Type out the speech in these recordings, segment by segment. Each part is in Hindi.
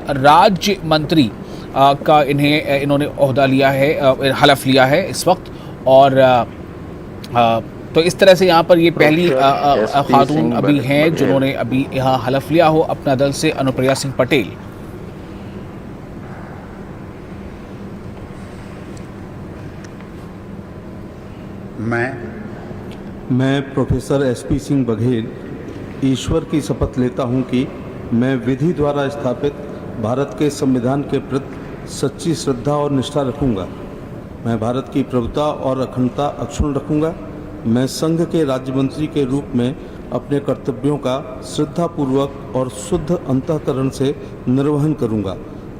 राज्य मंत्री का इन्होंने ओहदा लिया है, हलफ लिया है इस वक्त। और तो इस तरह से यहाँ पर ये पहली खातून अभी हैं जिन्होंने अभी यहाँ हलफ लिया हो अपना दल से, अनुप्रिया सिंह पटेल। मैं प्रोफेसर एसपी सिंह बघेल ईश्वर की शपथ लेता हूं कि मैं विधि द्वारा स्थापित भारत के संविधान के प्रति सच्ची श्रद्धा और निष्ठा रखूंगा। मैं भारत की प्रभुता और अखंडता अक्षुण्ण रखूंगा। मैं संघ के राज्य मंत्री के रूप में अपने कर्तव्यों का श्रद्धापूर्वक और शुद्ध अंतःकरण से निर्वहन करूंगा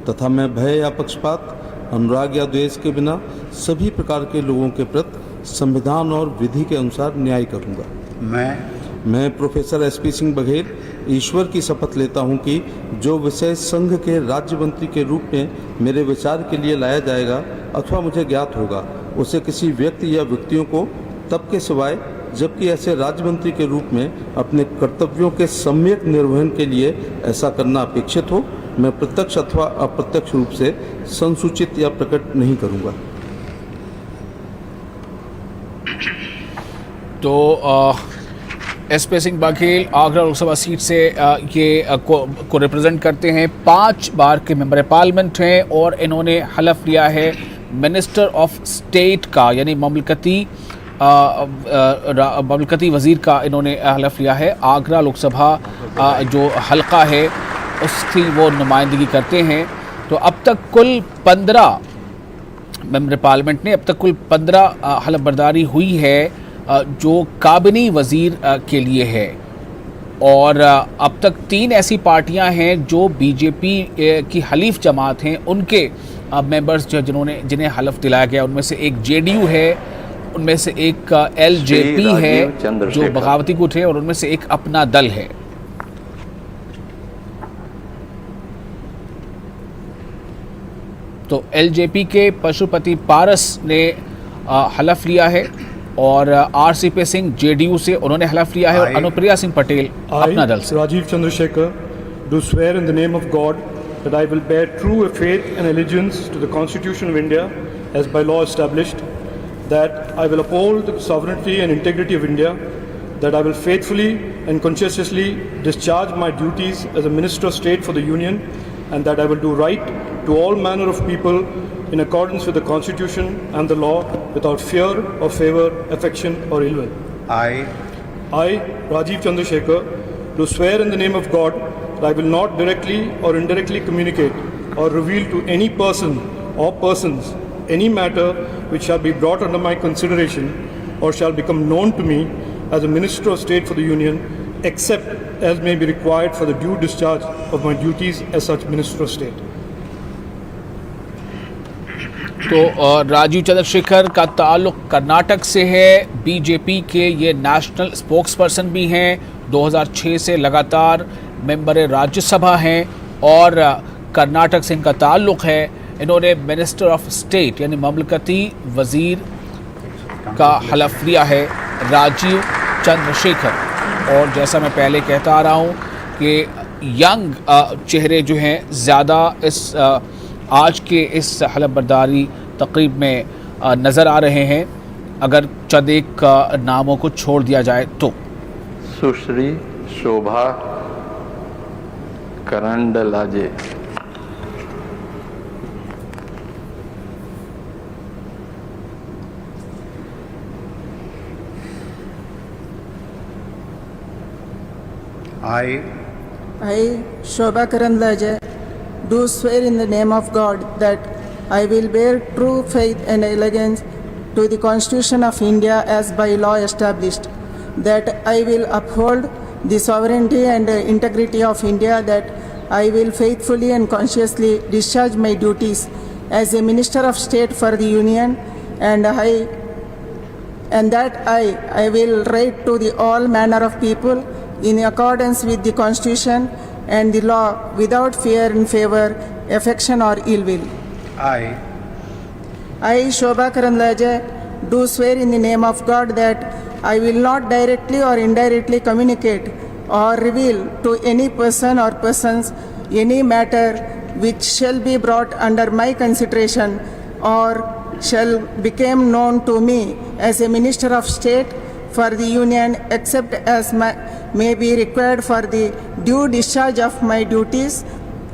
तथा मैं भय या पक्षपात, अनुराग या द्वेष के बिना सभी प्रकार के लोगों के प्रति संविधान और विधि के अनुसार न्याय करूंगा। मैं प्रोफेसर एसपी सिंह बघेल ईश्वर की शपथ लेता हूं कि जो विषय संघ के राज्य मंत्री के रूप में मेरे विचार के लिए लाया जाएगा अथवा मुझे ज्ञात होगा, उसे किसी व्यक्ति या व्यक्तियों को तब के सिवाय जबकि ऐसे राज्य मंत्री के रूप में अपने कर्तव्यों के सम्यक निर्वहन के लिए ऐसा करना अपेक्षित हो, मैं प्रत्यक्ष अथवा अप्रत्यक्ष रूप से संसूचित या प्रकट नहीं करूंगा। तो एसपी सिंह बघेल आगरा लोकसभा सीट से ये को रिप्रेजेंट करते हैं, 5 बार के मेंबर पार्लियामेंट हैं और इन्होंने हलफ लिया है मिनिस्टर ऑफ स्टेट का, यानी ममलकती वज़ीर का इन्होंने हलफ लिया है। आगरा लोकसभा जो हलका है उसकी वो नुमाइंदगी करते हैं। तो अब तक कुल 15 मेंबर पार्लियामेंट ने, अब तक कुल 15 हलफ बर्दारी हुई है जो काबिनी वज़ीर के लिए है। और अब तक 3 ऐसी पार्टियां हैं जो बीजेपी की हलीफ जमात हैं, उनके मेंबर्स जिन्हें हलफ दिलाया गया, उनमें से एक जेडीयू है, उनमें से एक एलजेपी है जो बगावती गुट है, और उनमें से एक अपना दल है। तो एलजेपी के पशुपति पारस ने हलफ लिया है और आरसीपी सिंह जेडीयू से उन्होंने हलफ लिया है, और अनुप्रिया सिंह पटेल अपना दल से। Rajeev Chandrasekhar do swear in the name of God that I will bear true faith and allegiance to the constitution of India as by law established, that I will uphold the sovereignty and integrity of India, that I will faithfully and conscientiously discharge my duties as a minister of state for the union, and that I will do right to all manner of people in accordance with the Constitution and the law without fear or favor, affection or ill will. I, Rajiv Chandrasekhar, do swear in the name of God that I will not directly or indirectly communicate or reveal to any person or persons any matter which shall be brought under my consideration or shall become known to me as a Minister of State for the Union, except as may be required for the due discharge of my duties as such Minister of State. तो राजीव चंद्रशेखर का ताल्लुक कर्नाटक से है। बीजेपी के ये नेशनल स्पोक्स पर्सन भी हैं, 2006 से लगातार मेंबर राज्यसभा हैं और कर्नाटक से इनका ताल्लुक है। इन्होंने मिनिस्टर ऑफ स्टेट यानी ममलकती वज़ीर का हलफ लिया है, राजीव चंद्रशेखर। और जैसा मैं पहले कहता आ रहा हूँ कि यंग चेहरे जो हैं ज़्यादा इस आज के इस हलफ बर्दारी तकरीब में नज़र आ रहे हैं, अगर चंद एक नामों को छोड़ दिया जाए तो। सुश्री शोभा करंडलाजे, I, Shobha Karandlaje, do swear in the name of God that I will bear true faith and allegiance to the Constitution of India as by law established, that I will uphold the sovereignty and integrity of India, that I will faithfully and consciously discharge my duties as a Minister of State for the Union, and that I will write to the all manner of people in accordance with the Constitution and the law without fear and favor, affection or ill will. I, Shobha Karandlaje, do swear in the name of God that I will not directly or indirectly communicate or reveal to any person or persons any matter which shall be brought under my consideration or shall become known to me as a Minister of State for the Union, except as may be required for the due discharge of my duties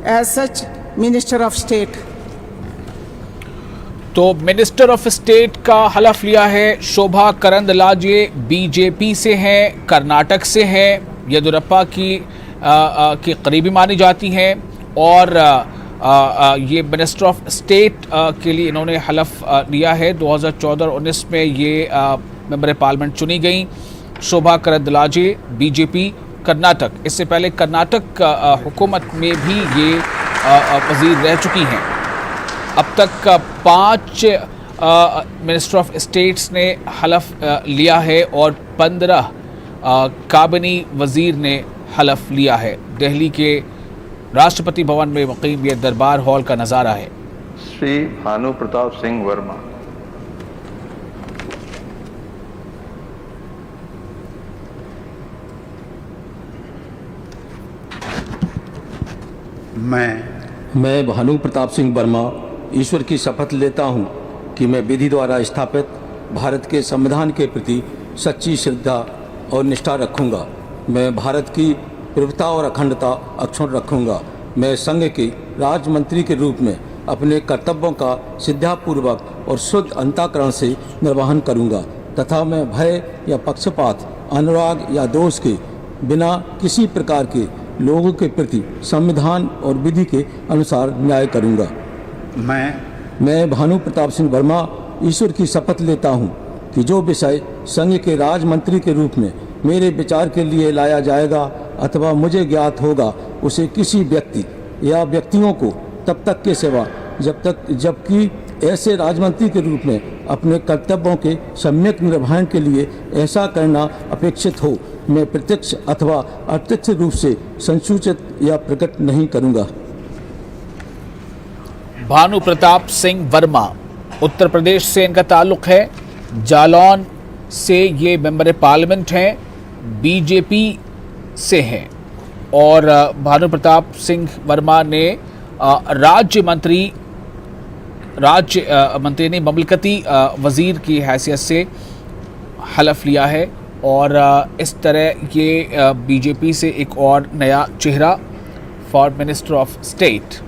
as such Minister of State. तो मिनिस्टर ऑफ स्टेट का हलफ लिया है शोभा करंदलाजे, बीजेपी से हैं, कर्नाटक से हैं, येदियुरप्पा की करीबी मानी जाती हैं और ये मिनिस्टर ऑफ स्टेट के लिए इन्होंने हलफ लिया है। 2014-19 में ये मेंबर पार्लियामेंट चुनी गई। शोभा करंदलाजे, बीजेपी, कर्नाटक। इससे पहले कर्नाटक हुकूमत में भी ये वजीर रह चुकी हैं। अब तक 5 मिनिस्टर ऑफ स्टेट्स ने हलफ लिया है और 15 काबिनी वजीर ने हलफ लिया है। दिल्ली के राष्ट्रपति भवन में मुक़ीम ये दरबार हॉल का नज़ारा है। श्री भानु प्रताप सिंह वर्मा। मैं भानु प्रताप सिंह वर्मा ईश्वर की शपथ लेता हूं कि मैं विधि द्वारा स्थापित भारत के संविधान के प्रति सच्ची श्रद्धा और निष्ठा रखूंगा। मैं भारत की प्रभुता और अखंडता अक्षुण्ण रखूंगा। मैं संघ के राज्य मंत्री के रूप में अपने कर्तव्यों का श्रद्धापूर्वक और शुद्ध अंतःकरण से निर्वहन करूंगा तथा मैं भय या पक्षपात, अनुराग या दोष के बिना किसी प्रकार के लोगों के प्रति संविधान और विधि के अनुसार न्याय करूंगा। मैं भानु प्रताप सिंह वर्मा ईश्वर की शपथ लेता हूं कि जो विषय संघ के राज्य मंत्री के रूप में मेरे विचार के लिए लाया जाएगा अथवा मुझे ज्ञात होगा उसे किसी व्यक्ति या व्यक्तियों को तब तक के सेवा जबकि ऐसे राजमंत्री के रूप में अपने कर्तव्यों के सम्यक निर्वहन के लिए ऐसा करना अपेक्षित हो मैं प्रत्यक्ष अथवा अप्रत्यक्ष रूप से संसूचित या प्रकट नहीं करूंगा। भानु प्रताप सिंह वर्मा, उत्तर प्रदेश से इनका ताल्लुक़ है। जालौन से ये मेंबर पार्लियामेंट हैं, बीजेपी से हैं और भानु प्रताप सिंह वर्मा ने राज्य मंत्री नहीं ममलकती वज़ीर की हैसियत से हलफ लिया है और इस तरह ये बीजेपी से एक और नया चेहरा फॉर मिनिस्टर ऑफ स्टेट।